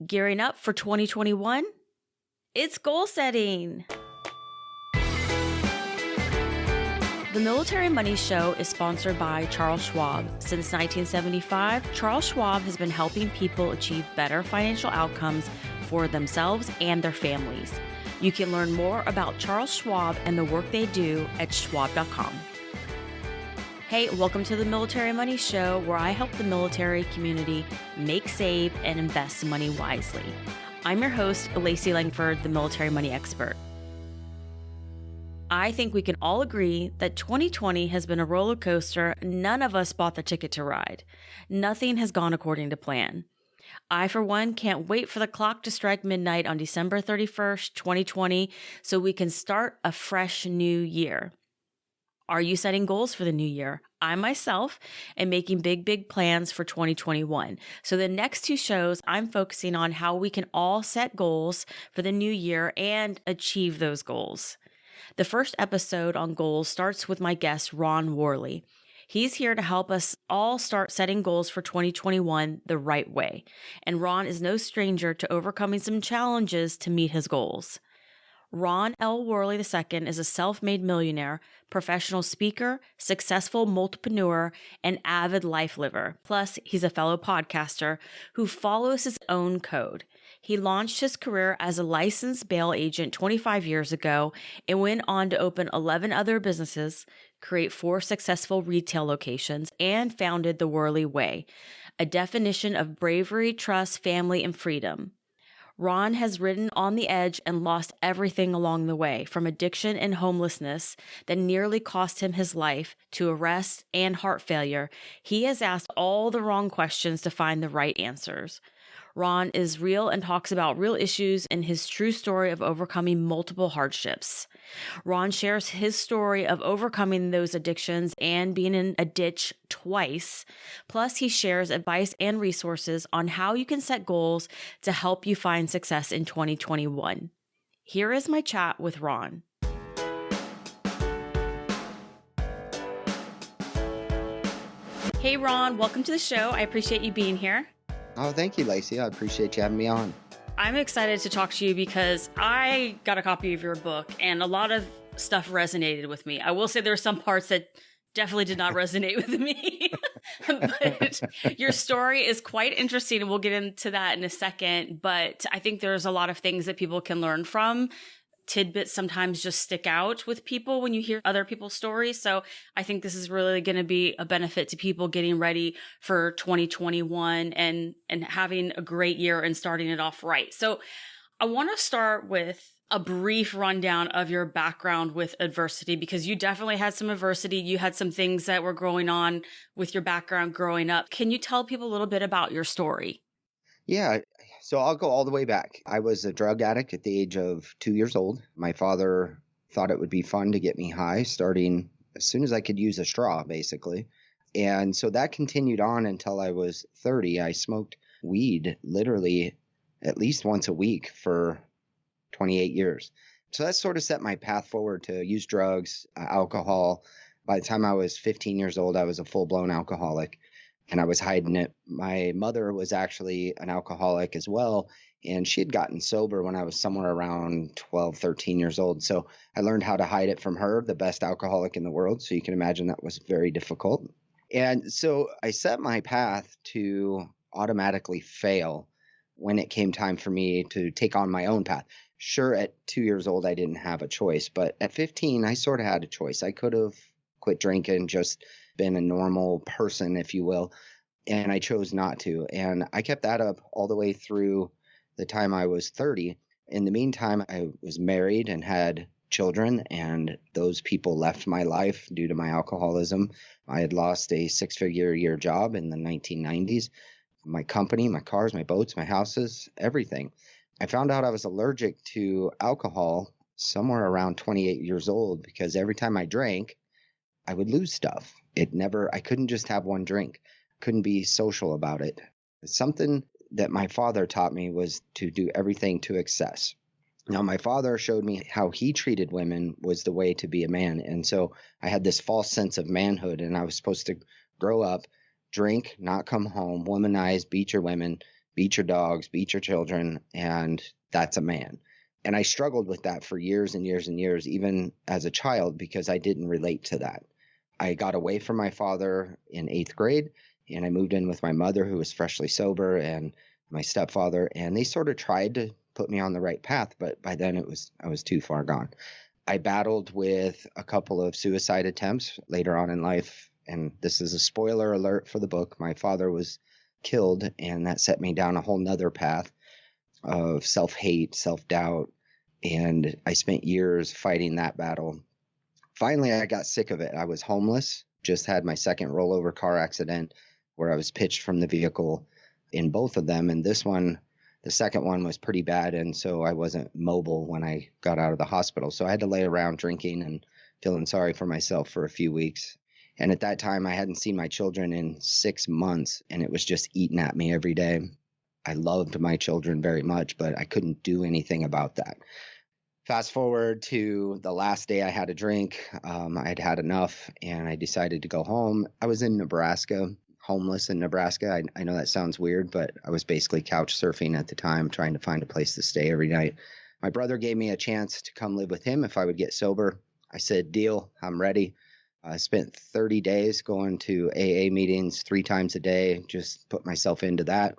Gearing up for 2021? It's goal setting. The Military Money Show is sponsored by Charles Schwab. Since 1975, Charles Schwab has been helping people achieve better financial outcomes for themselves and their families. You can learn more about Charles Schwab and the work they do at schwab.com. Hey, welcome to the Military Money Show, where I help the military community make, save, and invest money wisely. I'm your host, Lacey Langford, the Military Money Expert. I think we can all agree that 2020 has been a roller coaster none of us bought the ticket to ride. Nothing has gone according to plan. I, for one, can't wait for the clock to strike midnight on December 31st, 2020, so we can start a fresh new year. Are you setting goals for the new year? I myself am making big plans for 2021. So the next two shows, I'm focusing on how we can all set goals for the new year and achieve those goals. The first episode on goals starts with my guest, Ron Worley. He's here to help us all start setting goals for 2021 the right way. And Ron is no stranger to overcoming some challenges to meet his goals. Ron L. Worley II is a self-made millionaire, professional speaker, successful multipreneur, and avid life liver. Plus, he's a fellow podcaster who follows his own code. He launched his career as a licensed bail agent 25 years ago and went on to open 11 other businesses, create 4 successful retail locations, and founded the Worley Way, a definition of bravery, trust, family, and freedom. Ron has ridden on the edge and lost everything along the way, from addiction and homelessness that nearly cost him his life to arrest and heart failure. He has asked all the wrong questions to find the right answers. Ron is real and talks about real issues and his true story of overcoming multiple hardships. Ron shares his story of overcoming those addictions and being in a ditch twice. Plus, he shares advice and resources on how you can set goals to help you find success in 2021. Here is my chat with Ron. Hey, Ron, welcome to the show. I appreciate you being here. Oh, thank you, Lacey. I appreciate you having me on. I'm excited to talk to you because I got a copy of your book and a lot of stuff resonated with me. I will say there are some parts that definitely did not resonate with me, but your story is quite interesting and we'll get into that in a second. But I think there's a lot of things that people can learn from. Tidbits sometimes just stick out with people when you hear other people's stories. So I think this is really going to be a benefit to people getting ready for 2021 and having a great year and starting it off right. So I want to start with a brief rundown of your background with adversity, because you definitely had some adversity. You had some things that were going on with your background growing up. Can you tell people a little bit about your story? Yeah, so I'll go all the way back. I was a drug addict at the age of 2 years old. My father thought it would be fun to get me high, starting as soon as I could use a straw, basically. And so that continued on until I was 30. I smoked weed literally at least once a week for 28 years. So that sort of set my path forward to use drugs, alcohol. By the time I was 15 years old, I was a full-blown alcoholic. And I was hiding it. My mother was actually an alcoholic as well, and she had gotten sober when I was somewhere around 12, 13 years old. So I learned how to hide it from her, the best alcoholic in the world. So you can imagine that was very difficult. And so I set my path to automatically fail when it came time for me to take on my own path. Sure, at 2 years old, I didn't have a choice, but at 15, I sort of had a choice. I could have quit drinking, just been a normal person, if you will, and I chose not to. And I kept that up all the way through the time I was 30. In the meantime, I was married and had children, and those people left my life due to my alcoholism. I had lost a 6-figure-a-year job in the 1990s. My company, my cars, my boats, my houses, everything. I found out I was allergic to alcohol somewhere around 28 years old because every time I drank, I would lose stuff. I couldn't just have one drink. Couldn't be social about it. Something that my father taught me was to do everything to excess. Now, my father showed me how he treated women was the way to be a man. And so I had this false sense of manhood, and I was supposed to grow up, drink, not come home, womanize, beat your women, beat your dogs, beat your children, and that's a man. And I struggled with that for years and years and years, even as a child, because I didn't relate to that. I got away from my father in 8th grade, and I moved in with my mother, who was freshly sober, and my stepfather, and they sort of tried to put me on the right path, but by then I was too far gone. I battled with a couple of suicide attempts later on in life, and this is a spoiler alert for the book. My father was killed, and that set me down a whole nother path of self-hate, self-doubt, and I spent years fighting that battle. Finally, I got sick of it. I was homeless, just had my second rollover car accident where I was pitched from the vehicle in both of them, and this one, the second one, was pretty bad, and so I wasn't mobile when I got out of the hospital. So I had to lay around drinking and feeling sorry for myself for a few weeks. And at that time, I hadn't seen my children in 6 months, and it was just eating at me every day. I loved my children very much, but I couldn't do anything about that. Fast forward to the last day I had a drink. I'd had enough, and I decided to go home. I was in Nebraska, homeless in Nebraska. I know that sounds weird, but I was basically couch surfing at the time, trying to find a place to stay every night. My brother gave me a chance to come live with him if I would get sober. I said, deal, I'm ready. I spent 30 days going to AA meetings 3 times a day, just put myself into that.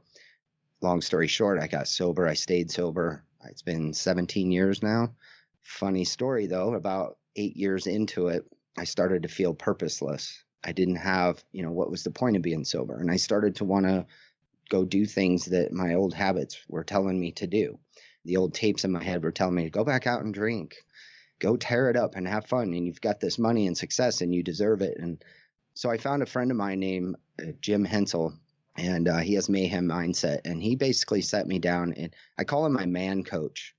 Long story short, I got sober. I stayed sober. It's been 17 years now. Funny story, though, about 8 years into it, I started to feel purposeless. I didn't have, what was the point of being sober? And I started to want to go do things that my old habits were telling me to do. The old tapes in my head were telling me to go back out and drink, go tear it up and have fun. And you've got this money and success and you deserve it. And so I found a friend of mine named Jim Hensel, and he has mayhem mindset. And he basically set me down, and I call him my man coach.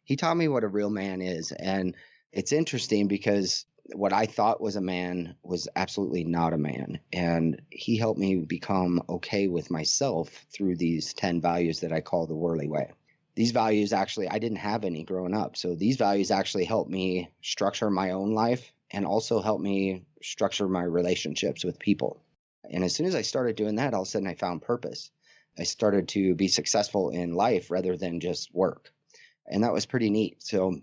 He taught me what a real man is. And it's interesting because what I thought was a man was absolutely not a man. And he helped me become okay with myself through these 10 values that I call the Worley way. These values actually, I didn't have any growing up. So these values actually helped me structure my own life and also helped me structure my relationships with people. And as soon as I started doing that, all of a sudden I found purpose. I started to be successful in life rather than just work. And that was pretty neat. So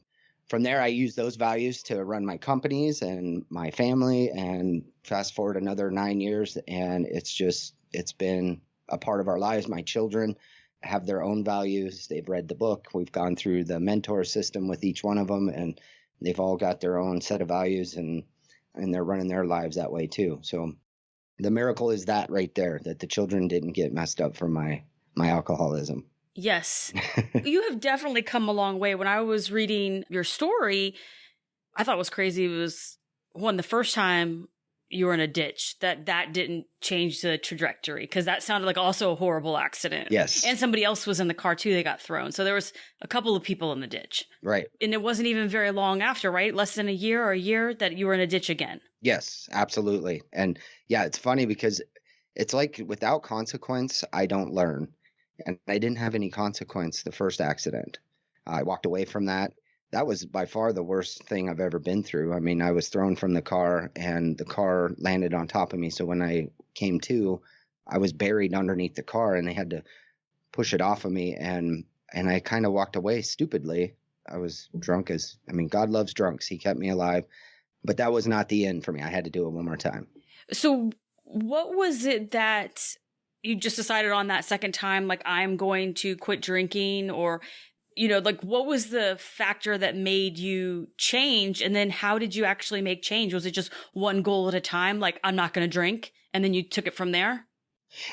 from there, I used those values to run my companies and my family, and fast forward another 9 years, and it's been a part of our lives. My children have their own values. They've read the book. We've gone through the mentor system with each one of them, and they've all got their own set of values, and they're running their lives that way too. So the miracle is that right there, that the children didn't get messed up from my alcoholism. Yes. You have definitely come a long way. When I was reading your story, I thought it was crazy. It was the first time you were in a ditch, that didn't change the trajectory, because that sounded like also a horrible accident. Yes. And somebody else was in the car too. They got thrown. So there was a couple of people in the ditch. Right. And it wasn't even very long after, right? Less than a year that you were in a ditch again. Yes, absolutely. And yeah, it's funny because it's like without consequence, I don't learn. And I didn't have any consequence the first accident. I walked away from that. That was by far the worst thing I've ever been through. I mean, I was thrown from the car and the car landed on top of me. So when I came to, I was buried underneath the car and they had to push it off of me. And I kind of walked away stupidly. I was drunk God loves drunks. He kept me alive. But that was not the end for me. I had to do it one more time. So what was it that you just decided on that second time, like, I'm going to quit drinking? Or, what was the factor that made you change? And then how did you actually make change? Was it just one goal at a time? Like, I'm not going to drink. And then you took it from there?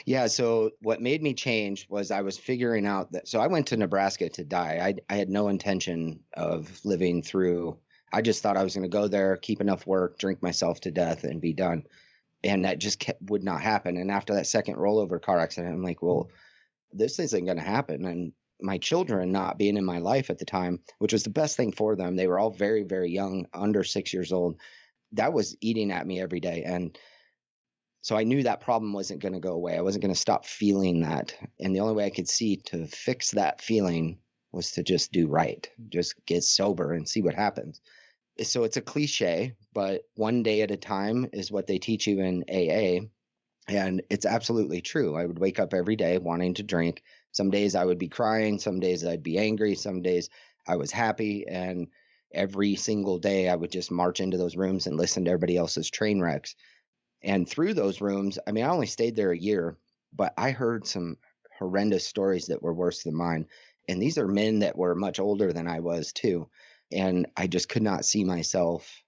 Yeah. So what made me change was I was figuring out that, so I went to Nebraska to die. I had no intention of living through. I just thought I was going to go there, keep enough work, drink myself to death and be done. And that just would not happen. And after that second rollover car accident, I'm like, well, this isn't going to happen. And my children not being in my life at the time, which was the best thing for them. They were all very, very young, under 6 years old. That was eating at me every day. And so I knew that problem wasn't going to go away. I wasn't going to stop feeling that. And the only way I could see to fix that feeling was to just do right, just get sober and see what happens. So it's a cliche, but one day at a time is what they teach you in AA. And it's absolutely true. I would wake up every day wanting to drink, Some days I would be crying, some days I'd be angry, some days I was happy. And every single day I would just march into those rooms and listen to everybody else's train wrecks. And through those rooms, I mean, I only stayed there a year, but I heard some horrendous stories that were worse than mine. And these are men that were much older than I was too. And I just could not see myself,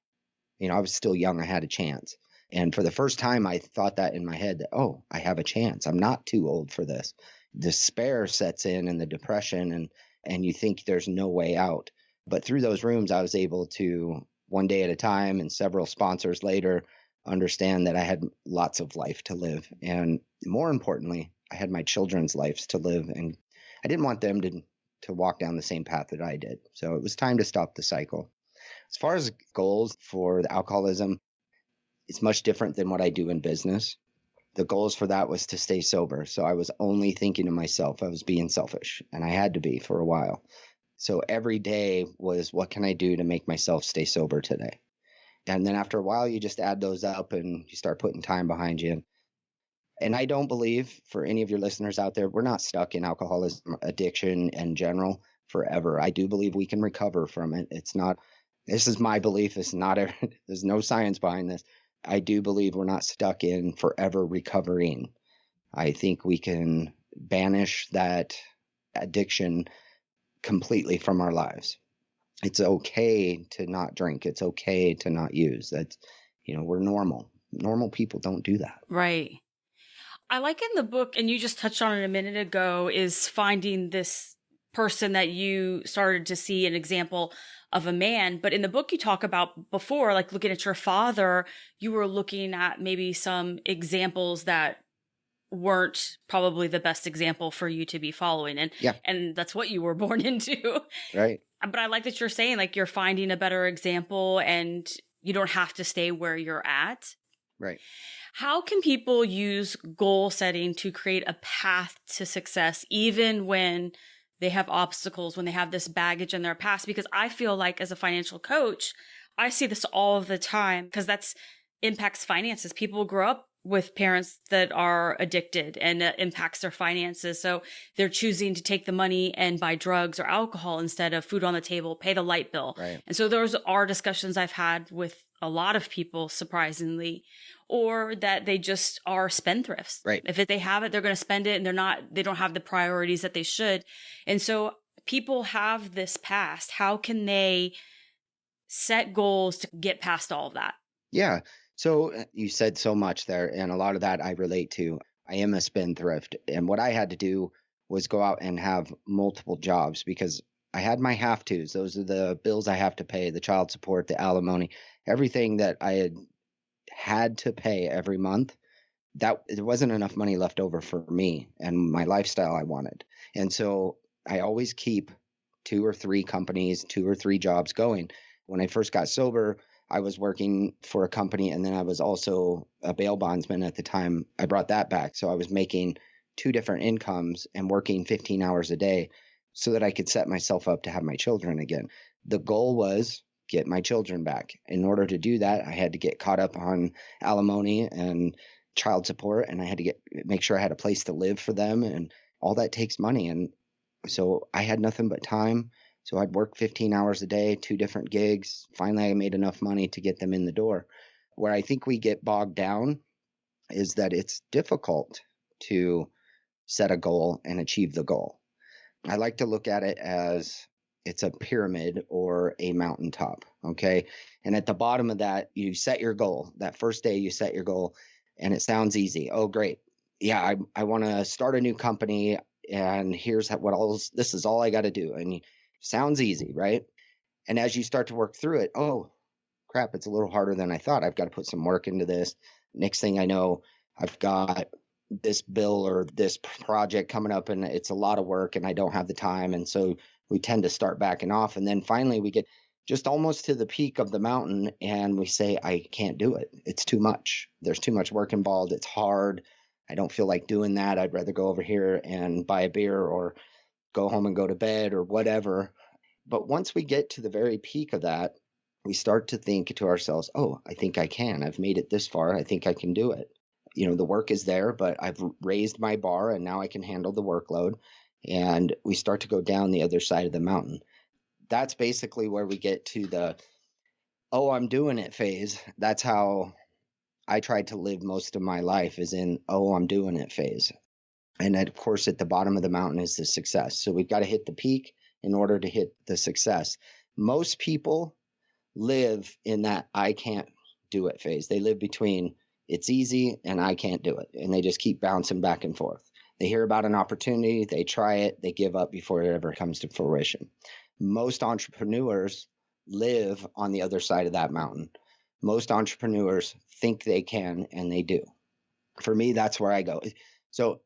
I was still young, I had a chance. And for the first time, I thought that in my head that, oh, I have a chance. I'm not too old for this. Despair sets in and the depression, and you think there's no way out. But through those rooms, I was able to, one day at a time and several sponsors later, understand that I had lots of life to live. And more importantly, I had my children's lives to live. And I didn't want them to walk down the same path that I did. So it was time to stop the cycle. As far as goals for the alcoholism, it's much different than what I do in business. The goals for that was to stay sober. So I was only thinking of myself. I was being selfish, and I had to be for a while. So every day was, what can I do to make myself stay sober today? And then after a while, you just add those up and you start putting time behind you. And I don't believe, for any of your listeners out there, we're not stuck in alcoholism, addiction in general forever. I do believe we can recover from it. This is my belief. There's no science behind this. I do believe we're not stuck in forever recovering. I think we can banish that addiction completely from our lives. It's okay to not drink. It's okay to not use. That's, we're normal. Normal people don't do that. Right. I like in the book, and you just touched on it a minute ago, is finding this person that you started to see an example of a man. But in the book you talk about before, like looking at your father, you were looking at maybe some examples that weren't probably the best example for you to be following. And that's what you were born into. Right. But I like that you're saying like you're finding a better example and you don't have to stay where you're at. Right. How can people use goal setting to create a path to success, even when they have obstacles, when they have this baggage in their past? Because I feel like as a financial coach, I see this all the time because that's impacts finances. People grow up with parents that are addicted and it impacts their finances. So they're choosing to take the money and buy drugs or alcohol instead of food on the table, pay the light bill. Right. And so those are discussions I've had with a lot of people, surprisingly, or that they just are spendthrifts. Right. If they have it, they're going to spend it and they don't have the priorities that they should. And so people have this past. How can they set goals to get past all of that? Yeah. So you said so much there, and a lot of that I relate to. I am a spendthrift, and what I had to do was go out and have multiple jobs because I had my have-tos. Those are the bills I have to pay, the child support, the alimony, everything that I had to pay every month. That there wasn't enough money left over for me and my lifestyle I wanted. And so I always keep 2 or 3 companies, 2 or 3 jobs going. When I first got sober, I was working for a company, and then I was also a bail bondsman at the time. I brought that back. So I was making 2 different incomes and working 15 hours a day so that I could set myself up to have my children again. The goal was get my children back. In order to do that, I had to get caught up on alimony and child support, and I had to make sure I had a place to live for them, and all that takes money. And so I had nothing but time. So I'd work 15 hours a day, 2 different gigs. Finally, I made enough money to get them in the door. Where I think we get bogged down is that it's difficult to set a goal and achieve the goal. I like to look at it as it's a pyramid or a mountaintop, okay? And at the bottom of that, you set your goal. That first day you set your goal, and it sounds easy. Oh, great. Yeah, I want to start a new company, and here's this is all I got to do. And sounds easy, right? And as you start to work through it, oh, crap, it's a little harder than I thought. I've got to put some work into this. Next thing I know, I've got this bill or this project coming up, and it's a lot of work, and I don't have the time. And so we tend to start backing off. And then finally we get just almost to the peak of the mountain, and we say, I can't do it. It's too much. There's too much work involved. It's hard. I don't feel like doing that. I'd rather go over here and buy a beer or go home and go to bed or whatever. But once we get to the very peak of that, we start to think to ourselves, oh, I think I can. I've made it this far. I think I can do it. The work is there, but I've raised my bar and now I can handle the workload. and we start to go down the other side of the mountain. That's basically where we get to the, oh, I'm doing it phase. That's how I tried to live most of my life, is in, oh, I'm doing it phase. And of course, at the bottom of the mountain is the success. So we've got to hit the peak in order to hit the success. Most people live in that I can't do it phase. They live between it's easy and I can't do it. And they just keep bouncing back and forth. They hear about an opportunity, they try it, they give up before it ever comes to fruition. Most entrepreneurs live on the other side of that mountain. Most entrepreneurs think they can, and they do. For me, that's where I go. So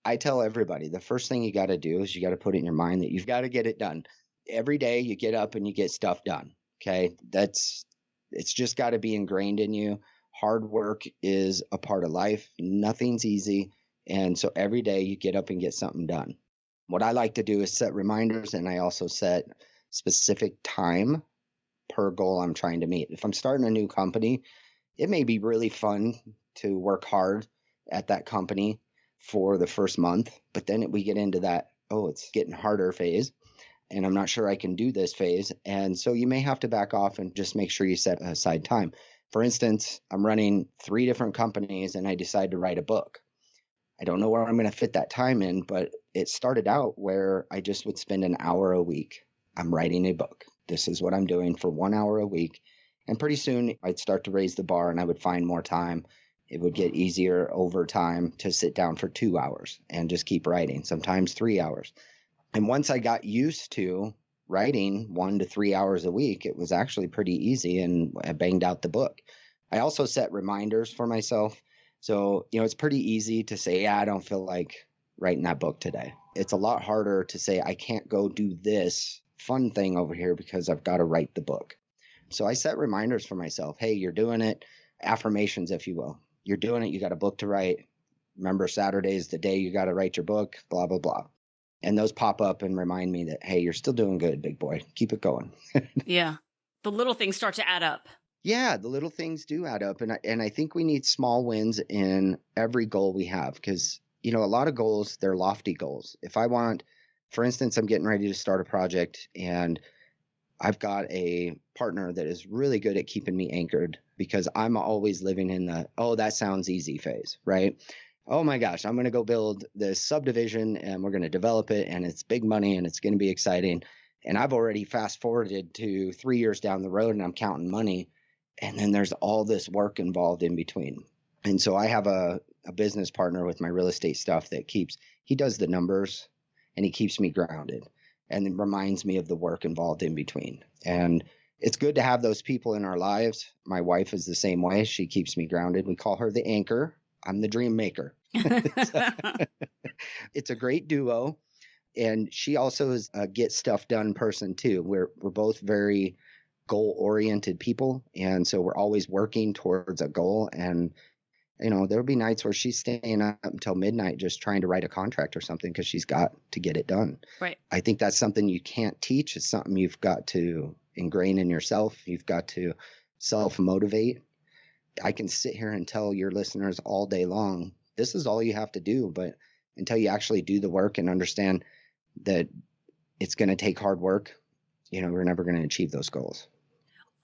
I tell everybody, the first thing you got to do is you got to put it in your mind that you've got to get it done. Every day you get up and you get stuff done. Okay. It's just got to be ingrained in you. Hard work is a part of life. Nothing's easy. And so every day you get up and get something done. What I like to do is set reminders, and I also set specific time per goal I'm trying to meet. If I'm starting a new company, it may be really fun to work hard at that company for the first month, but then we get into that, oh, it's getting harder phase, and I'm not sure I can do this phase. And so you may have to back off and just make sure you set aside time. For instance, I'm running 3 different companies and I decide to write a book. I don't know where I'm going to fit that time in, but it started out where I just would spend an hour a week. I'm writing a book. This is what I'm doing for 1 hour a week. And pretty soon I'd start to raise the bar and I would find more time. It would get easier over time to sit down for 2 hours and just keep writing, sometimes 3 hours. And once I got used to writing 1 to 3 hours a week, it was actually pretty easy, and I banged out the book. I also set reminders for myself. So, it's pretty easy to say, yeah, I don't feel like writing that book today. It's a lot harder to say, I can't go do this fun thing over here because I've got to write the book. So I set reminders for myself. Hey, you're doing it. Affirmations, if you will. You're doing it. You got a book to write. Remember, Saturday is the day you got to write your book, blah, blah, blah. And those pop up and remind me that, hey, you're still doing good, big boy. Keep it going. Yeah. The little things start to add up. Yeah, the little things do add up. And I think we need small wins in every goal we have, because, a lot of goals, they're lofty goals. If I want, for instance, I'm getting ready to start a project and I've got a partner that is really good at keeping me anchored, because I'm always living in the, oh, that sounds easy phase, right? Oh my gosh, I'm going to go build this subdivision and we're going to develop it and it's big money and it's going to be exciting. And I've already fast forwarded to 3 years down the road and I'm counting money. And then there's all this work involved in between. And so I have a business partner with my real estate stuff that he does the numbers and he keeps me grounded and then reminds me of the work involved in between. And it's good to have those people in our lives. My wife is the same way. She keeps me grounded. We call her the anchor. I'm the dream maker. It's a great duo. And she also is a get stuff done person too. We're both very goal-oriented people. And so we're always working towards a goal. And, there'll be nights where she's staying up until midnight just trying to write a contract or something because she's got to get it done. Right. I think that's something you can't teach. It's something you've got to ingrain in yourself. You've got to self-motivate. I can sit here and tell your listeners all day long, this is all you have to do. But until you actually do the work and understand that it's going to take hard work, we're never going to achieve those goals.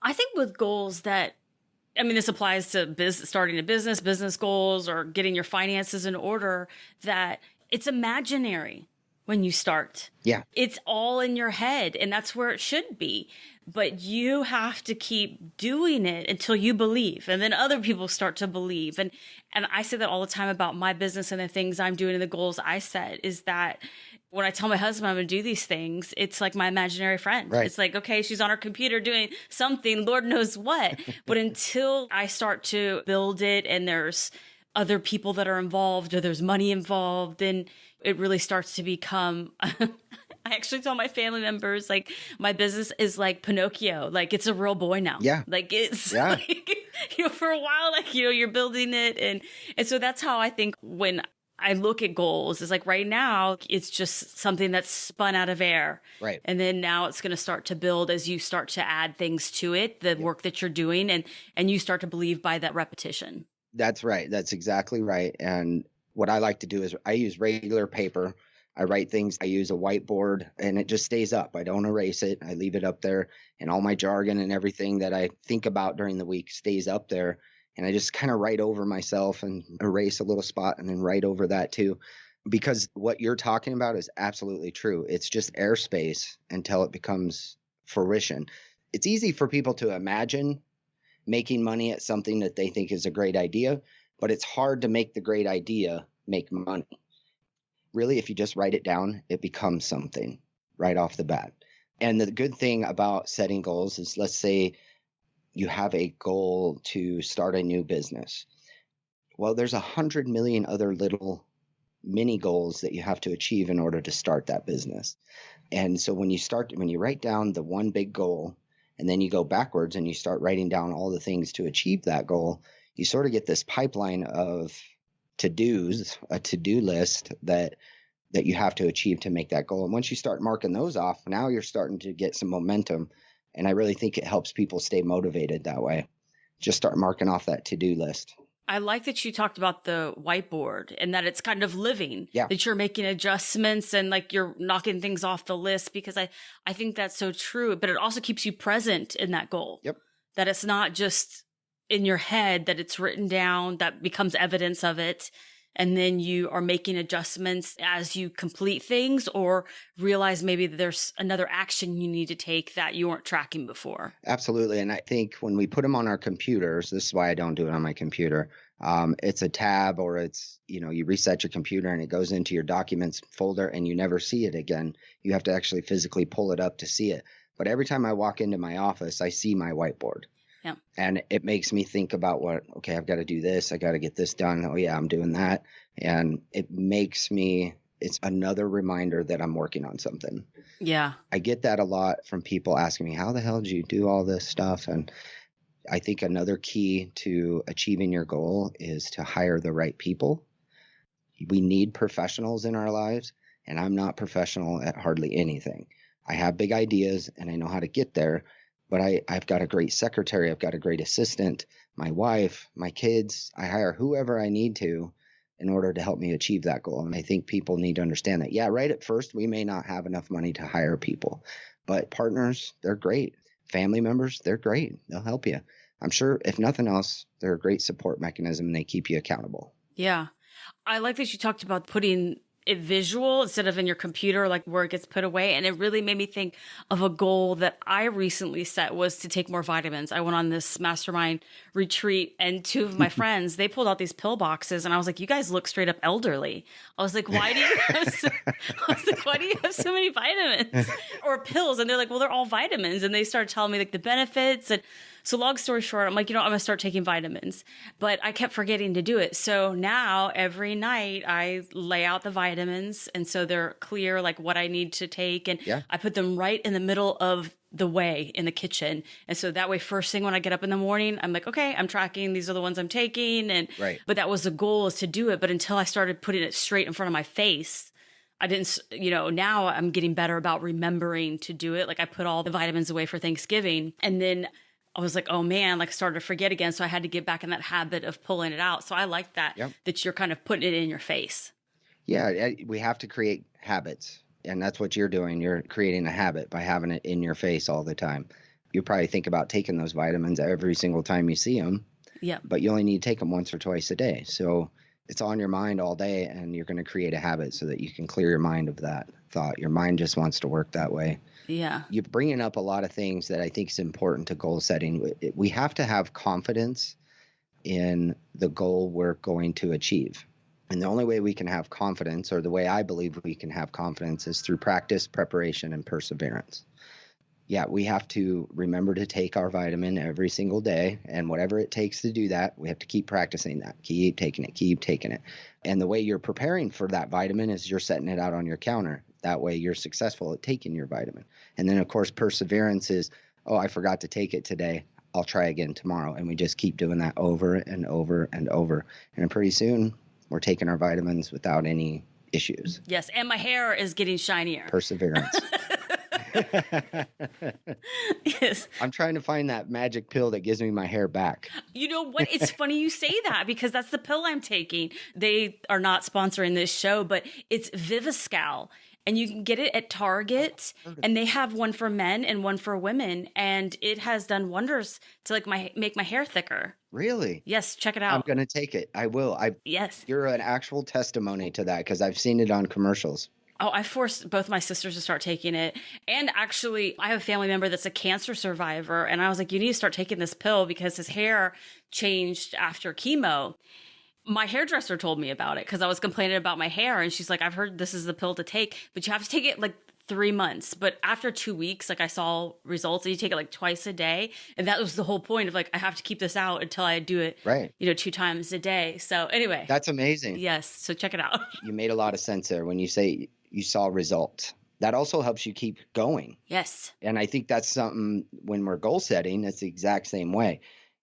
I think with goals this applies to starting a business goals, or getting your finances in order, that it's imaginary when you start. Yeah. It's all in your head, and that's where it should be. But you have to keep doing it until you believe, and then other people start to believe. And I say that all the time about my business and the things I'm doing and the goals I set, is that when I tell my husband I'm going to do these things, it's like my imaginary friend. Right. It's like, okay, she's on her computer doing something, Lord knows what. But until I start to build it and there's other people that are involved or there's money involved, then it really starts to become I actually tell my family members, like, my business is like Pinocchio. Like, it's a real boy now. Yeah. Like, it's yeah. like, for a while, like, you're building it. And so that's how I think when I look at goals, is like right now, it's just something that's spun out of air. Right. And then now it's going to start to build as you start to add things to it, the work that you're doing, and you start to believe by that repetition. That's right. That's exactly right. And what I like to do is I use regular paper. I write things. I use a whiteboard and it just stays up. I don't erase it. I leave it up there, and all my jargon and everything that I think about during the week stays up there. And I just kind of write over myself and erase a little spot and then write over that too. Because what you're talking about is absolutely true. It's just airspace until it becomes fruition. It's easy for people to imagine making money at something that they think is a great idea, but it's hard to make the great idea make money. Really, if you just write it down, it becomes something right off the bat. And the good thing about setting goals is, let's say you have a goal to start a new business. Well, there's 100 million other little mini goals that you have to achieve in order to start that business. And so when you write down the one big goal, and then you go backwards and you start writing down all the things to achieve that goal, you sort of get this pipeline of to-dos, a to-do list that you have to achieve to make that goal. And once you start marking those off, now you're starting to get some momentum. And I really think it helps people stay motivated that way. Just start marking off that to-do list. I like that you talked about the whiteboard and that it's kind of living, that you're making adjustments and like you're knocking things off the list, because I think that's so true. But it also keeps you present in that goal. Yep. That it's not just in your head, that it's written down, that becomes evidence of it. And then you are making adjustments as you complete things or realize maybe there's another action you need to take that you weren't tracking before. Absolutely. And I think when we put them on our computers, this is why I don't do it on my computer. It's a tab, or it's, you reset your computer and it goes into your documents folder and you never see it again. You have to actually physically pull it up to see it. But every time I walk into my office, I see my whiteboard. Yeah. And it makes me think about I've got to do this. I got to get this done. Oh yeah, I'm doing that. And it's another reminder that I'm working on something. Yeah. I get that a lot from people asking me, how the hell did you do all this stuff? And I think another key to achieving your goal is to hire the right people. We need professionals in our lives, and I'm not professional at hardly anything. I have big ideas and I know how to get there. But I've got a great secretary. I've got a great assistant, my wife, my kids. I hire whoever I need to in order to help me achieve that goal. And I think people need to understand that. Yeah, right at first, we may not have enough money to hire people. But partners, they're great. Family members, they're great. They'll help you. I'm sure, if nothing else, they're a great support mechanism and they keep you accountable. Yeah. I like that you talked about putting it visual instead of in your computer, like where it gets put away. And it really made me think of a goal that I recently set, was to take more vitamins. I went on this mastermind retreat and two of my friends, they pulled out these pill boxes and I was like, you guys look straight up elderly. I was like, why do you have so many vitamins or pills? And they're like, well, they're all vitamins. And they started telling me like the benefits. And so long story short, I'm like, I'm going to start taking vitamins, but I kept forgetting to do it. So now every night I lay out the vitamins. And so they're clear, like what I need to take. And I put them right in the middle of the way in the kitchen. And so that way, first thing when I get up in the morning, I'm like, okay, I'm tracking. These are the ones I'm taking. And, but that was the goal, is to do it. But until I started putting it straight in front of my face, I didn't, now I'm getting better about remembering to do it. Like I put all the vitamins away for Thanksgiving, and then I was like, oh man, like I started to forget again. So I had to get back in that habit of pulling it out. So I like that, that you're kind of putting it in your face. Yeah, we have to create habits. And that's what you're doing. You're creating a habit by having it in your face all the time. You probably think about taking those vitamins every single time you see them. Yeah. But you only need to take them once or twice a day. So it's on your mind all day, and you're going to create a habit so that you can clear your mind of that thought. Your mind just wants to work that way. Yeah. You're bringing up a lot of things that I think is important to goal setting. We have to have confidence in the goal we're going to achieve. And the only way we can have confidence, or the way I believe we can have confidence, is through practice, preparation, and perseverance. Yeah, we have to remember to take our vitamin every single day, and whatever it takes to do that, we have to keep practicing that. Keep taking it. And the way you're preparing for that vitamin is you're setting it out on your counter. That way you're successful at taking your vitamin. And then, of course, perseverance is, oh, I forgot to take it today. I'll try again tomorrow. And we just keep doing that over and over and over. And pretty soon, we're taking our vitamins without any issues. Yes, and my hair is getting shinier. Perseverance. Yes. I'm trying to find that magic pill that gives me my hair back. You know what? It's funny you say that because that's the pill I'm taking. They are not sponsoring this show, but it's Viviscal. And you can get it at Target, and they have one for men and one for women, and it has done wonders to like make my hair thicker. Really? Yes, check it I'm out. going to take it. I will. Yes. You're an actual testimony to that because I've seen it on commercials. Oh, I forced both my sisters to start taking it. And actually, I have a family member that's a cancer survivor. And I was like, you need to start taking this pill because his hair changed after chemo. My hairdresser told me about it because I was complaining about my hair. And she's like, I've heard this is the pill to take, but you have to take it like 3 months. But after 2 weeks, like I saw results, and you take it like twice a day. And that was the whole point of like, I have to keep this out until I do it, Right. 2 times a day. So anyway. That's amazing. Yes. So check it out. You made a lot of sense there when you say you saw results. That also helps you keep going. Yes. And I think that's something when we're goal setting, it's the exact same way.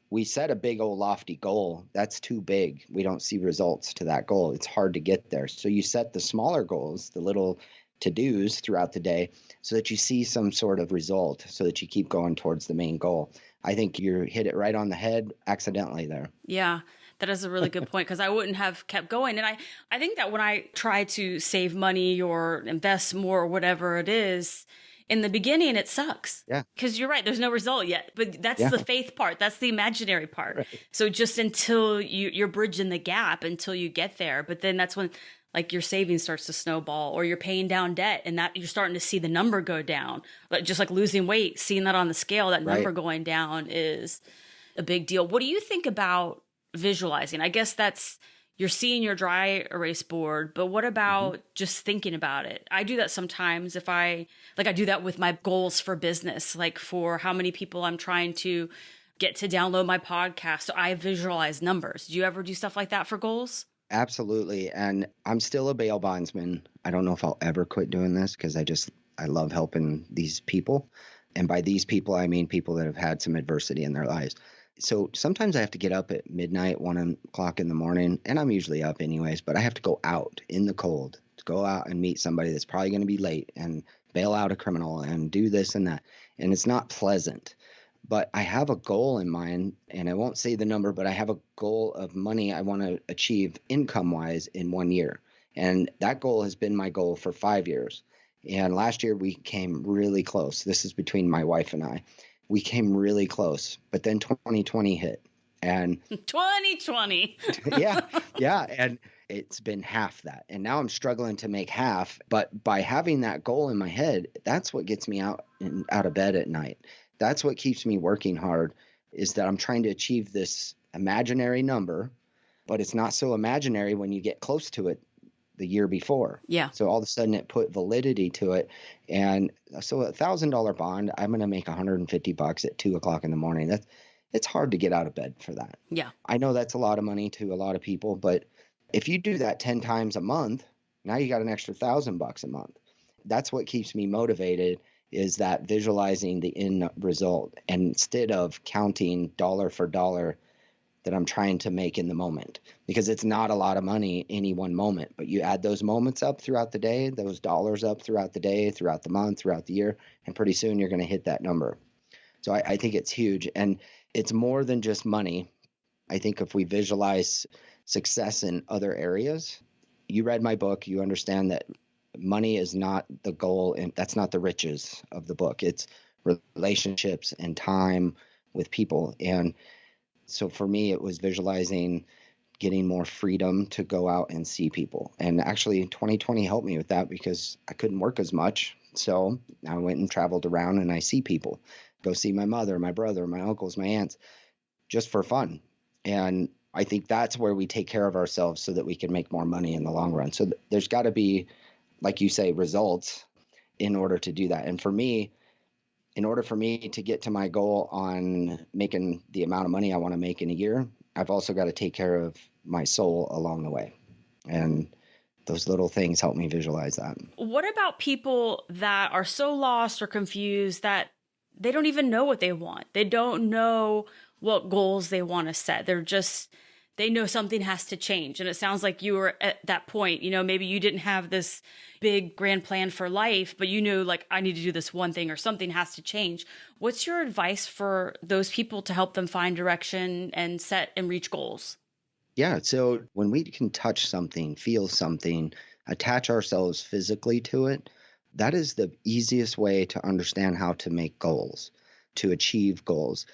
We set a big old lofty goal. That's too big. We don't see results to that goal. It's hard to get there. So you set the smaller goals, the little to-dos throughout the day so that you see some sort of result so that you keep going towards the main goal. I think you hit it right on the head accidentally there. Yeah. That is a really good point because I wouldn't have kept going. And I think that when I try to save money or invest more or whatever it is, in the beginning, it sucks. Yeah. Because you're right. There's no result yet. But that's the faith part. That's the imaginary part. Right. So just until you're bridging the gap until you get there. But then that's when like your savings starts to snowball or you're paying down debt and that you're starting to see the number go down. But just like losing weight, seeing that on the scale, that number going down is a big deal. What do you think about visualizing? I guess that's you're seeing your dry erase board, but what about just thinking about it? I do that sometimes if I do that with my goals for business, like for how many people I'm trying to get to download my podcast. So I visualize numbers. Do you ever do stuff like that for goals? Absolutely. And I'm still a bail bondsman. I don't know if I'll ever quit doing this because I love helping these people. And by these people, I mean people that have had some adversity in their lives. So sometimes I have to get up at midnight, 1 o'clock in the morning, and I'm usually up anyways, but I have to go out in the cold to go out and meet somebody that's probably going to be late and bail out a criminal and do this and that. And it's not pleasant, but I have a goal in mind, and I won't say the number, but I have a goal of money I want to achieve income-wise in 1 year. And that goal has been my goal for 5 years. And last year we came really close. This is between my wife and I. We came really close, but then 2020 hit and 2020. yeah. And it's been half that. And now I'm struggling to make half, but by having that goal in my head, that's what gets me out of bed at night. That's what keeps me working hard is that I'm trying to achieve this imaginary number, but it's not so imaginary when you get close to it the year before. Yeah. So all of a sudden it put validity to it. And so $1,000 bond, I'm going to make $150 at 2 o'clock in the morning. It's hard to get out of bed for that. Yeah. I know that's a lot of money to a lot of people, but if you do that 10 times a month, now you got an extra $1,000 a month. That's what keeps me motivated is that visualizing the end result. And instead of counting dollar for dollar that I'm trying to make in the moment, because it's not a lot of money any one moment, but you add those moments up throughout the day, those dollars up throughout the day, throughout the month, throughout the year, and pretty soon you're going to hit that number. So I think it's huge, and it's more than just money. I think if we visualize success in other areas, you read my book, you understand that money is not the goal, and that's not the riches of the book. It's relationships and time with people. And so for me, it was visualizing getting more freedom to go out and see people. And actually 2020 helped me with that because I couldn't work as much. So I went and traveled around and I see people, go see my mother, my brother, my uncles, my aunts, just for fun. And I think that's where we take care of ourselves so that we can make more money in the long run. So there's got to be, like you say, results in order to do that. And for me, in order for me to get to my goal on making the amount of money I want to make in a year, I've also got to take care of my soul along the way. And those little things help me visualize that. What about people that are so lost or confused that they don't even know what they want? They don't know what goals they want to set. they know something has to change. And it sounds like you were at that point, maybe you didn't have this big grand plan for life, but you knew like, I need to do this one thing or something has to change. What's your advice for those people to help them find direction and set and reach goals? Yeah. So when we can touch something, feel something, attach ourselves physically to it, that is the easiest way to understand how to make goals, to achieve goals.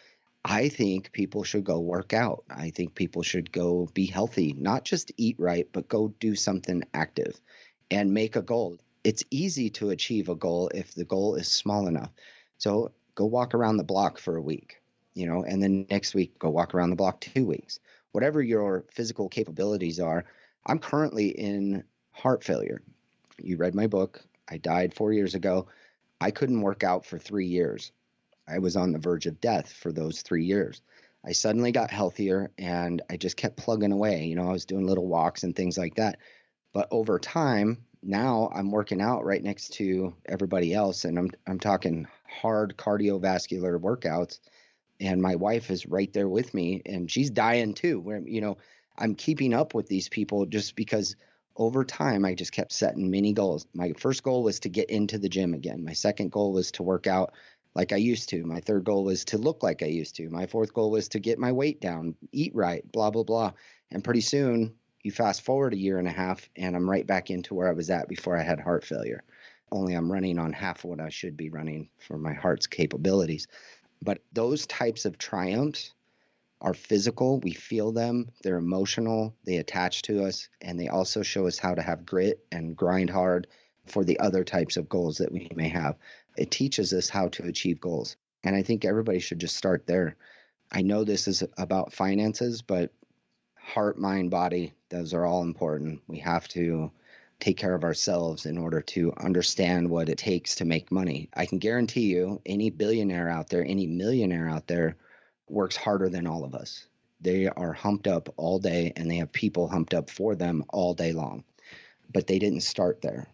I think people should go work out. I think people should go be healthy, not just eat right, but go do something active and make a goal. It's easy to achieve a goal if the goal is small enough. So go walk around the block for a week, and then next week, go walk around the block 2 weeks. Whatever your physical capabilities are. I'm currently in heart failure. You read my book. I died 4 years ago. I couldn't work out for 3 years. I was on the verge of death for those 3 years. I suddenly got healthier and I just kept plugging away. I was doing little walks and things like that. But over time, now I'm working out right next to everybody else, and I'm talking hard cardiovascular workouts. And my wife is right there with me, and she's dying too. Where I'm keeping up with these people just because over time I just kept setting mini goals. My first goal was to get into the gym again. My second goal was to work out like I used to. My third goal was to look like I used to. My fourth goal was to get my weight down, eat right, blah, blah, blah. And pretty soon you fast forward a year and a half and I'm right back into where I was at before I had heart failure. Only I'm running on half of what I should be running for my heart's capabilities. But those types of triumphs are physical. We feel them. They're emotional. They attach to us. And they also show us how to have grit and grind hard for the other types of goals that we may have. It teaches us how to achieve goals. And I think everybody should just start there. I know this is about finances, but heart, mind, body, those are all important. We have to take care of ourselves in order to understand what it takes to make money. I can guarantee you any billionaire out there, any millionaire out there works harder than all of us. They are humped up all day and they have people humped up for them all day long. But they didn't start there.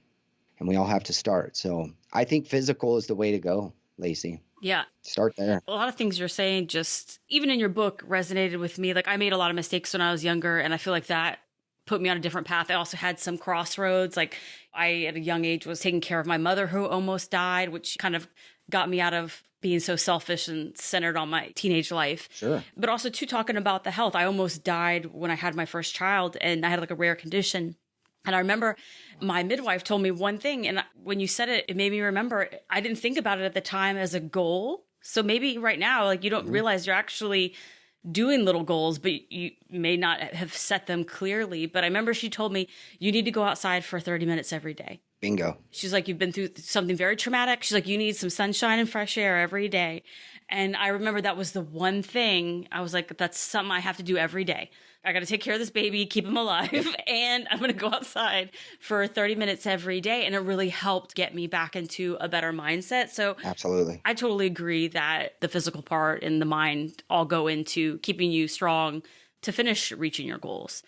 And we all have to start. So I think physical is the way to go, Lacey. Yeah. Start there. A lot of things you're saying, just even in your book, resonated with me. Like I made a lot of mistakes when I was younger, and I feel like that put me on a different path. I also had some crossroads. Like I, at a young age, was taking care of my mother who almost died, which kind of got me out of being so selfish and centered on my teenage life. Sure. But also too, talking about the health. I almost died when I had my first child, and I had like a rare condition. And I remember my midwife told me one thing, and when you said it, it made me remember, I didn't think about it at the time as a goal. So maybe right now, like you don't realize you're actually doing little goals, but you may not have set them clearly. But I remember she told me, you need to go outside for 30 minutes every day. Bingo. She's like, you've been through something very traumatic. She's like, you need some sunshine and fresh air every day. And I remember that was the one thing I was like, that's something I have to do every day. I got to take care of this baby, keep him alive, and I'm going to go outside for 30 minutes every day. And it really helped get me back into a better mindset. So absolutely, I totally agree that the physical part and the mind all go into keeping you strong to finish reaching your goals,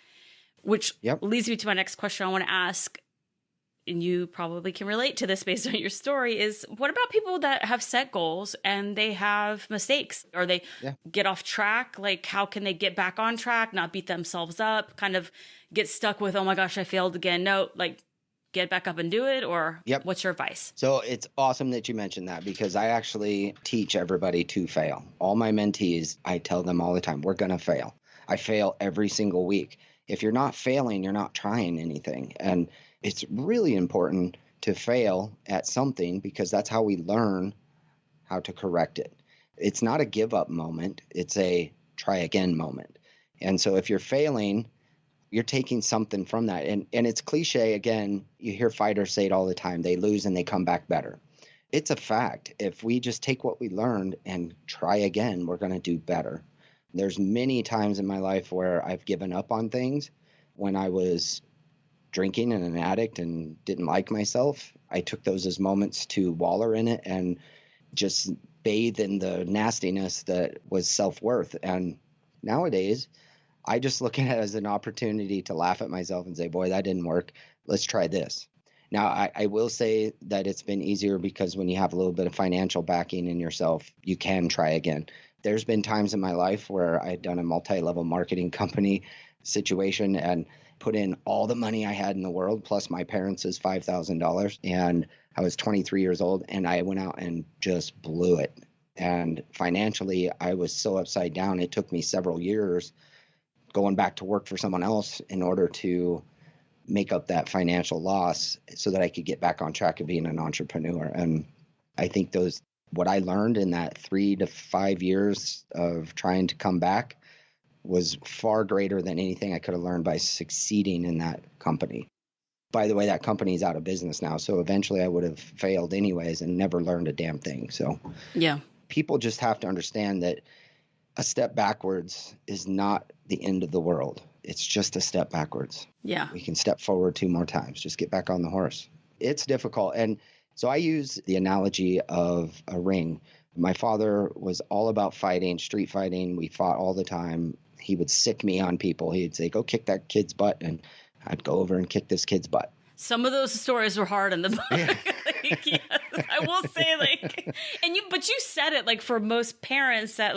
which leads me to my next question I want to ask. And you probably can relate to this based on your story, is what about people that have set goals and they have mistakes or they get off track? Like, how can they get back on track, not beat themselves up, kind of get stuck with, oh my gosh, I failed again? No, like get back up and do it? Or what's your advice? So it's awesome that you mentioned that, because I actually teach everybody to fail. All my mentees, I tell them all the time, we're going to fail. I fail every single week. If you're not failing, you're not trying anything. And it's really important to fail at something, because that's how we learn how to correct it. It's not a give up moment. It's a try again moment. And so if you're failing, you're taking something from that. And it's cliche. Again, you hear fighters say it all the time. They lose and they come back better. It's a fact. If we just take what we learned and try again, we're going to do better. There's many times in my life where I've given up on things. When I was drinking and an addict and didn't like myself, I took those as moments to wallow in it and just bathe in the nastiness that was self-worth. And nowadays, I just look at it as an opportunity to laugh at myself and say, boy, that didn't work. Let's try this. Now, I will say that it's been easier because when you have a little bit of financial backing in yourself, you can try again. There's been times in my life where I had done a multi-level marketing company situation and put in all the money I had in the world, plus my parents' $5,000. And I was 23 years old and I went out and just blew it. And financially, I was so upside down. It took me several years going back to work for someone else in order to make up that financial loss so that I could get back on track of being an entrepreneur. And I think what I learned in that 3 to 5 years of trying to come back was far greater than anything I could have learned by succeeding in that company. By the way, that company is out of business now. So eventually I would have failed anyways and never learned a damn thing. So yeah, people just have to understand that a step backwards is not the end of the world. It's just a step backwards. Yeah. We can step forward 2 more times. Just get back on the horse. It's difficult. And so I use the analogy of a ring. My father was all about fighting, street fighting. We fought all the time. He would sick me on people. He'd say, go kick that kid's butt. And I'd go over and kick this kid's butt. Some of those stories were hard in the book. Yeah. Yes, I will say, but you said it, for most parents that,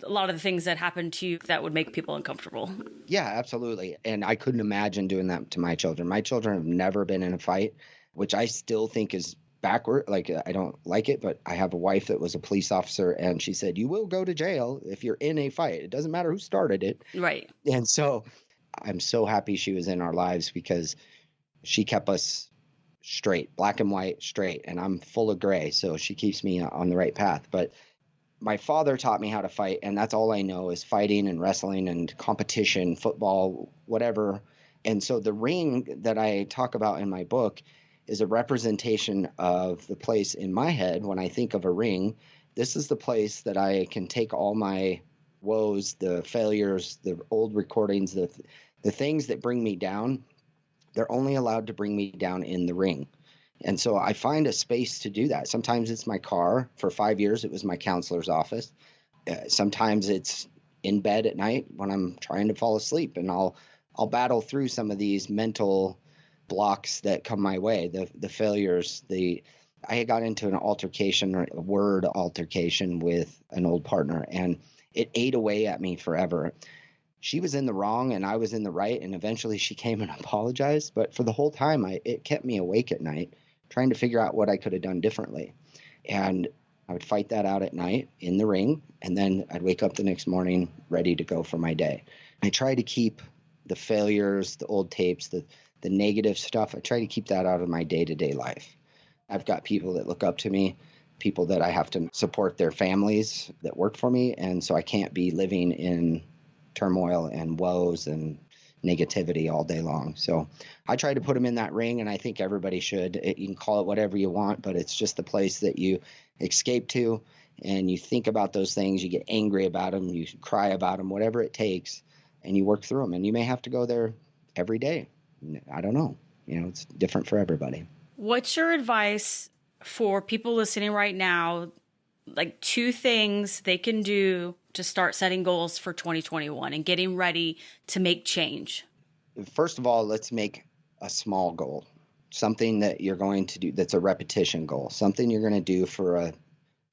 a lot of the things that happened to you that would make people uncomfortable. Yeah, absolutely. And I couldn't imagine doing that to my children. My children have never been in a fight, which I still think is backward. I don't like it, but I have a wife that was a police officer and she said, you will go to jail if you're in a fight. It doesn't matter who started it. Right. And so I'm so happy she was in our lives because she kept us straight, black and white, straight. And I'm full of gray. So she keeps me on the right path. But my father taught me how to fight, and that's all I know is fighting and wrestling and competition, football, whatever. And so the ring that I talk about in my book is a representation of the place in my head when I think of a ring. This is the place that I can take all my woes, the failures, the old recordings, the things that bring me down. They're only allowed to bring me down in the ring. And so I find a space to do that. Sometimes it's my car. For 5 years, it was my counselor's office. Sometimes it's in bed at night when I'm trying to fall asleep, and I'll battle through some of these mental blocks that come my way, the failures. I had got into an altercation, or a word altercation, with an old partner, and it ate away at me forever. She was in the wrong and I was in the right, and eventually she came and apologized. But for the whole time, it kept me awake at night, trying to figure out what I could have done differently. And I would fight that out at night in the ring, and then I'd wake up the next morning ready to go for my day. I try to keep the failures, the old tapes, the negative stuff, I try to keep that out of my day-to-day life. I've got people that look up to me, people that I have to support their families that work for me, and so I can't be living in turmoil and woes and negativity all day long. So I try to put them in that ring, and I think everybody should. You can call it whatever you want, but it's just the place that you escape to, and you think about those things, you get angry about them, you cry about them, whatever it takes, and you work through them. And you may have to go there every day. I don't know. It's different for everybody. What's your advice for people listening right now, 2 things they can do to start setting goals for 2021 and getting ready to make change? First of all, let's make a small goal, something that you're going to do that's a repetition goal, something you're going to do for a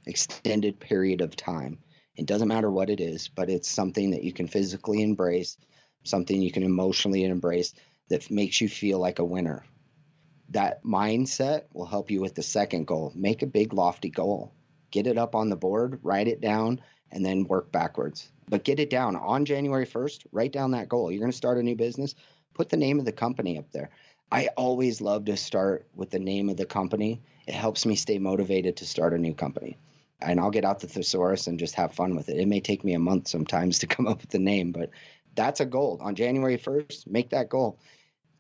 extended period of time. It doesn't matter what it is, but it's something that you can physically embrace, something you can emotionally embrace that makes you feel like a winner. That mindset will help you with the second goal. Make a big, lofty goal. Get it up on the board, write it down, and then work backwards. But get it down. On January 1st, write down that goal. You're going to start a new business, put the name of the company up there. I always love to start with the name of the company. It helps me stay motivated to start a new company. And I'll get out the thesaurus and just have fun with it. It may take me a month sometimes to come up with the name, but that's a goal. On January 1st, make that goal.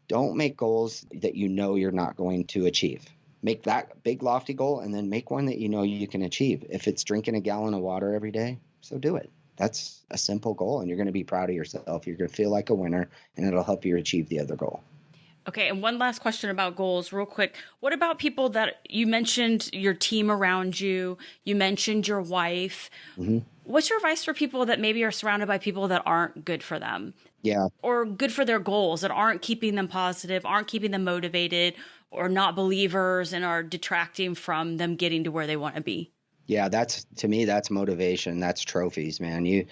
Don't make goals that you know you're not going to achieve. Make that big, lofty goal, and then make one that you know you can achieve. If it's drinking a gallon of water every day, so do it. That's a simple goal, and you're going to be proud of yourself. You're going to feel like a winner, and it'll help you achieve the other goal. Okay, and one last question about goals real quick. What about people that you mentioned your team around you, you mentioned your wife. Mm-hmm. What's your advice for people that maybe are surrounded by people that aren't good for them? Yeah. Or good for their goals, that aren't keeping them positive, aren't keeping them motivated, or not believers and are detracting from them getting to where they want to be? Yeah, to me, that's motivation. That's trophies, man.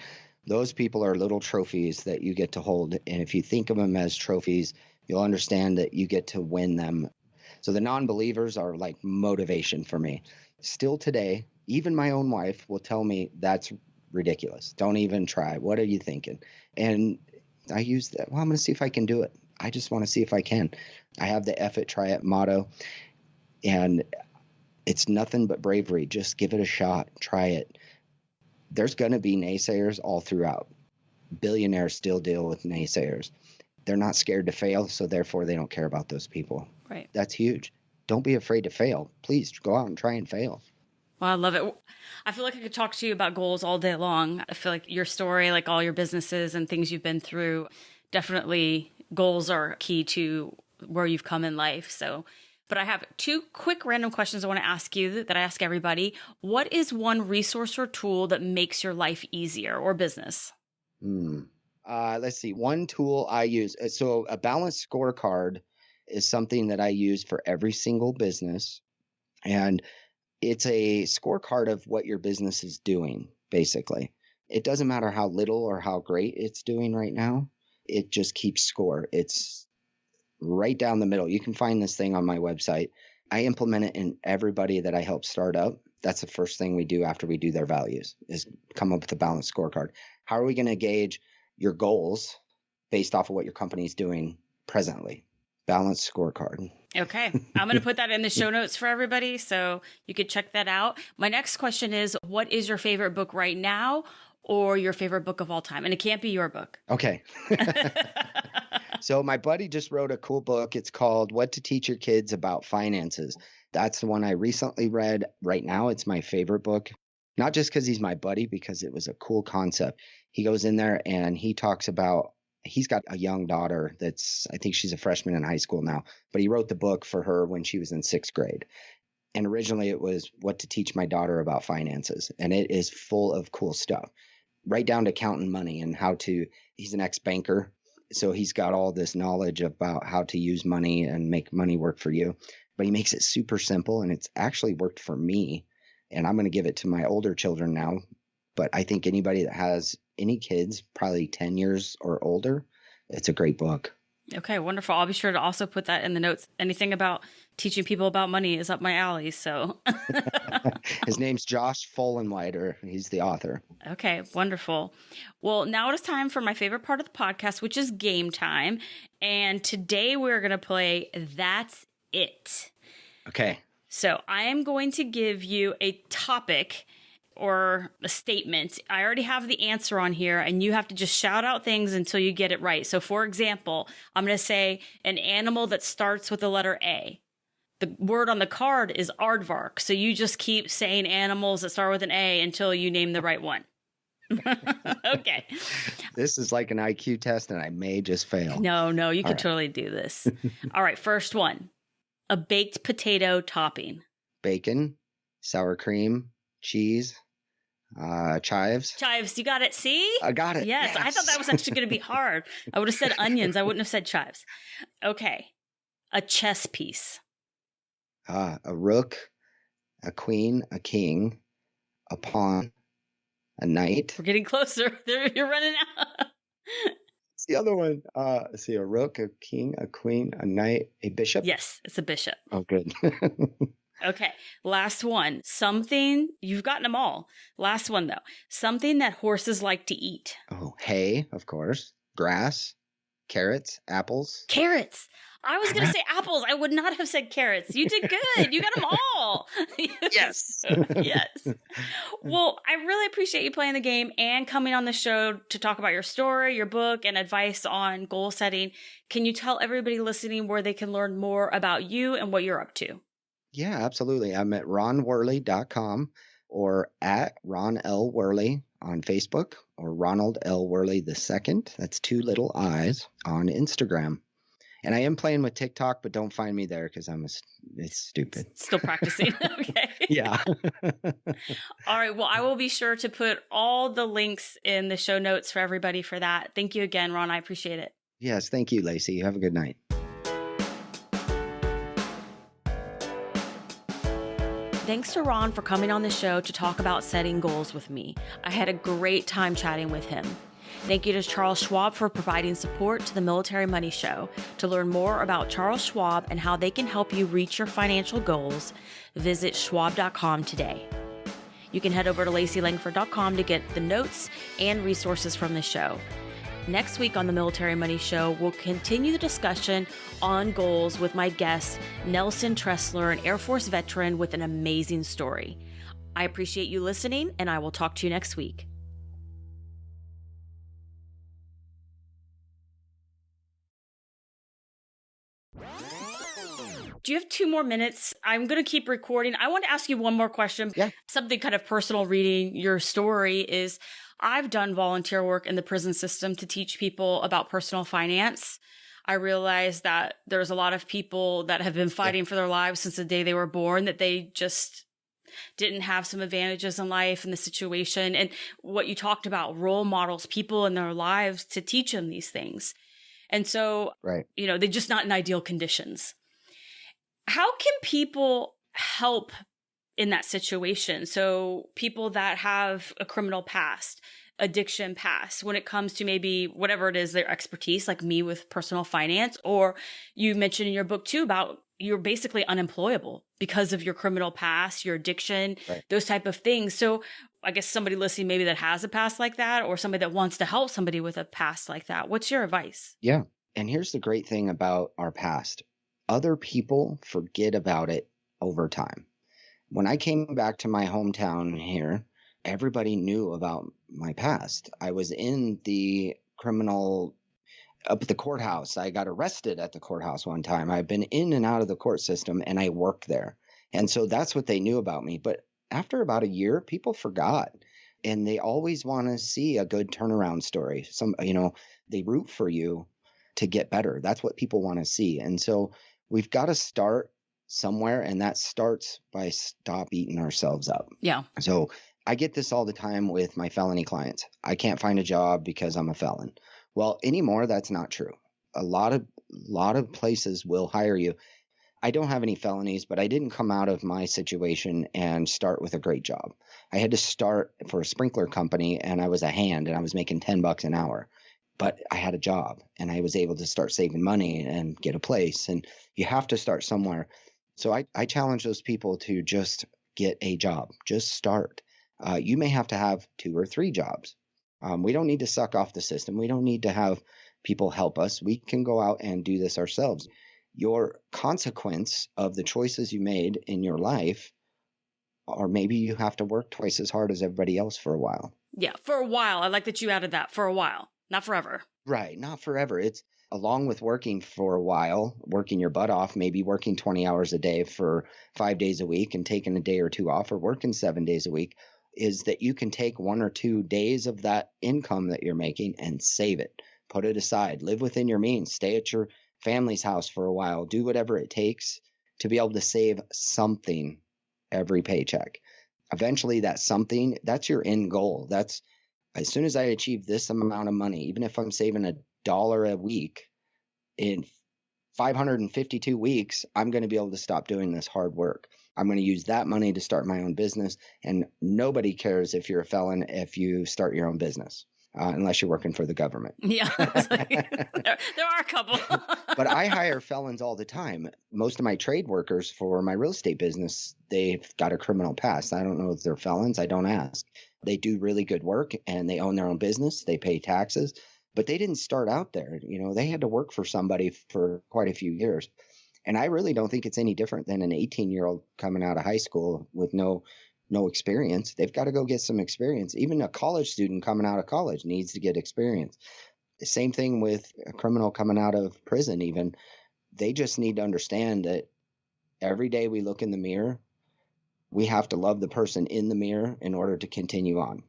Those people are little trophies that you get to hold. And if you think of them as trophies, you'll understand that you get to win them. So the non-believers are like motivation for me. Still today, even my own wife will tell me that's ridiculous. Don't even try. What are you thinking? And I use that. Well, I'm going to see if I can do it. I just want to see if I can. I have the F it, try it motto. And it's nothing but bravery. Just give it a shot. Try it. There's going to be naysayers all throughout. Billionaires still deal with naysayers. They're not scared to fail, so therefore they don't care about those people. Right. That's huge. Don't be afraid to fail. Please go out and try and fail. Well, I love it. I feel like I could talk to you about goals all day long. I feel like your story, like all your businesses and things you've been through, definitely goals are key to where you've come in life. So, but I have two quick random questions I want to ask you that I ask everybody. What is one resource or tool that makes your life easier or business? Let's see. One tool I use. So a balanced scorecard is something that I use for every single business. And it's a scorecard of what your business is doing, basically. It doesn't matter how little or how great it's doing right now. It just keeps score. It's right down the middle. You can find this thing on my website. I implement it in everybody that I help start up. That's the first thing we do after we do their values is come up with a balanced scorecard. How are we going to gauge your goals based off of what your company is doing presently? Balanced scorecard. Okay. I'm going to put that in the show notes for everybody so you could check that out. My next question is, what is your favorite book right now or your favorite book of all time? And it can't be your book. Okay. So my buddy just wrote a cool book. It's called What to Teach Your Kids About Finances. That's the one I recently read. Right now, it's my favorite book. Not just because he's my buddy, because it was a cool concept. He goes in there and he talks about, he's got a young daughter that's, I think she's a freshman in high school now, but he wrote the book for her when she was in 6th grade. And originally it was What to Teach My Daughter About Finances. And it is full of cool stuff, right down to counting money and how to, he's an ex-banker. So he's got all this knowledge about how to use money and make money work for you. But he makes it super simple, and it's actually worked for me. And I'm going to give it to my older children now. But I think anybody that has any kids, probably 10 years or older, it's a greit book. Okay, wonderful. I'll be sure to also put that in the notes. Anything about teaching people about money is up my alley. So His name's Josh Fullenwider. He's the author. Okay, wonderful. Well, now it is time for my favorite part of the podcast, which is game time. And today we're going to play That's It. Okay. So I am going to give you a topic or a statement. I already have the answer on here, and you have to just shout out things until you get it right. So for example, I'm going to say an animal that starts with the letter A. The word on the card is aardvark. So you just keep saying animals that start with an A until you name the right one. Okay. This is like an IQ test, and I may just fail. No, you could totally do this. All right, first one. A baked potato topping. Bacon, sour cream, cheese, chives. Chives, you got it. See? I got it. Yes, I thought that was actually going to be hard. I would have said onions. I wouldn't have said chives. Okay. A chess piece. A rook, a queen, a king, a pawn, a knight. We're getting closer. You're running out. It's the other one. See, a rook, a king, a queen, a knight, a bishop. Yes, it's a bishop. Oh, good. Okay, last one. Something, you've gotten them all. Last one, though. Something that horses like to eat. Oh, hay, of course. Grass, carrots, apples. Carrots. I was going to say apples. I would not have said carrots. You did good. You got them all. Yes. Yes. Well, I really appreciate you playing the game and coming on the show to talk about your story, your book, and advice on goal setting. Can you tell everybody listening where they can learn more about you and what you're up to? Yeah, absolutely. I'm at ronworley.com or at Ron L. Worley on Facebook, or Ronald L. Worley II. That's 2 little I's on Instagram. And I am playing with TikTok, but don't find me there because it's stupid. Still practicing. Okay. Yeah. All right. Well, I will be sure to put all the links in the show notes for everybody for that. Thank you again, Ron. I appreciate it. Yes. Thank you, Lacey. Have a good night. Thanks to Ron for coming on the show to talk about setting goals with me. I had a great time chatting with him. Thank you to Charles Schwab for providing support to the Military Money Show. To learn more about Charles Schwab and how they can help you reach your financial goals, visit schwab.com today. You can head over to laceylangford.com to get the notes and resources from the show. Next week on the Military Money Show, we'll continue the discussion on goals with my guest, Nelson Tressler, an Air Force veteran with an amazing story. I appreciate you listening, and I will talk to you next week. Do you have 2 more minutes? I'm going to keep recording. I want to ask you one more question. Yeah. Something kind of personal reading your story is I've done volunteer work in the prison system to teach people about personal finance. I realized that there's a lot of people that have been fighting for their lives since the day they were born, that they just didn't have some advantages in life and the situation. And what you talked about, role models, people in their lives to teach them these things. And so, they're just not in ideal conditions. How can people help in that situation? So people that have a criminal past, addiction past, when it comes to maybe whatever it is, their expertise, like me with personal finance, or you mentioned in your book too about you're basically unemployable because of your criminal past, your addiction, those type of things. So I guess somebody listening maybe that has a past like that, or somebody that wants to help somebody with a past like that. What's your advice? Yeah. And here's the great thing about our past. Other people forget about it over time. When I came back to my hometown here, everybody knew about my past. I was in the criminal up at the courthouse. I got arrested at the courthouse one time. I've been in and out of the court system, and I worked there. And so that's what they knew about me. But after about a year, people forgot. And they always want to see a good turnaround story. They root for you to get better. That's what people want to see. And so we've got to start somewhere, and that starts by stop beating ourselves up. Yeah. So I get this all the time with my felony clients. I can't find a job because I'm a felon. Well, anymore, that's not true. A lot of places will hire you. I don't have any felonies, but I didn't come out of my situation and start with a great job. I had to start for a sprinkler company, and I was a hand, and I was making $10 an hour. But I had a job, and I was able to start saving money and get a place. And you have to start somewhere. So I challenge those people to just get a job. Just start. You may have to have 2 or 3 jobs. We don't need to suck off the system. We don't need to have people help us. We can go out and do this ourselves. Your consequence of the choices you made in your life, or maybe you have to work twice as hard as everybody else for a while. Yeah, for a while. I like that you added that, for a while. Not forever. Right. Not forever. It's along with working for a while, working your butt off, maybe working 20 hours a day for 5 days a week and taking a day or 2 off, or working 7 days a week, is that you can take 1 or 2 days of that income that you're making and save it. Put it aside. Live within your means. Stay at your family's house for a while. Do whatever it takes to be able to save something every paycheck. Eventually, that something, that's your end goal. That's as soon as I achieve this amount of money, even if I'm saving $1 a week, in 552 weeks, I'm going to be able to stop doing this hard work. I'm going to use that money to start my own business. And nobody cares if you're a felon if you start your own business, unless you're working for the government. Yeah, there are a couple. But I hire felons all the time. Most of my trade workers for my real estate business, they've got a criminal past. I don't know if they're felons. I don't ask. They do really good work, and they own their own business. They pay taxes, but they didn't start out there. They had to work for somebody for quite a few years. And I really don't think it's any different than an 18-year-old coming out of high school with no experience. They've got to go get some experience. Even a college student coming out of college needs to get experience. The same thing with a criminal coming out of prison even. They just need to understand that every day we look in the mirror, we have to love the person in the mirror in order to continue on.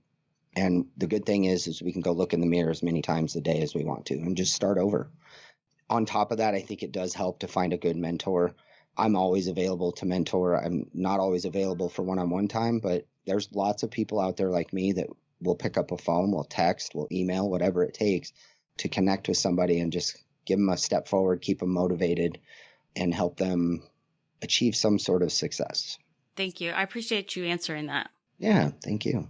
And the good thing is we can go look in the mirror as many times a day as we want to and just start over. On top of that, I think it does help to find a good mentor. I'm always available to mentor. I'm not always available for one-on-one time, but there's lots of people out there like me that will pick up a phone, will text, will email, whatever it takes to connect with somebody and just give them a step forward, keep them motivated, and help them achieve some sort of success. Thank you. I appreciate you answering that. Yeah, thank you.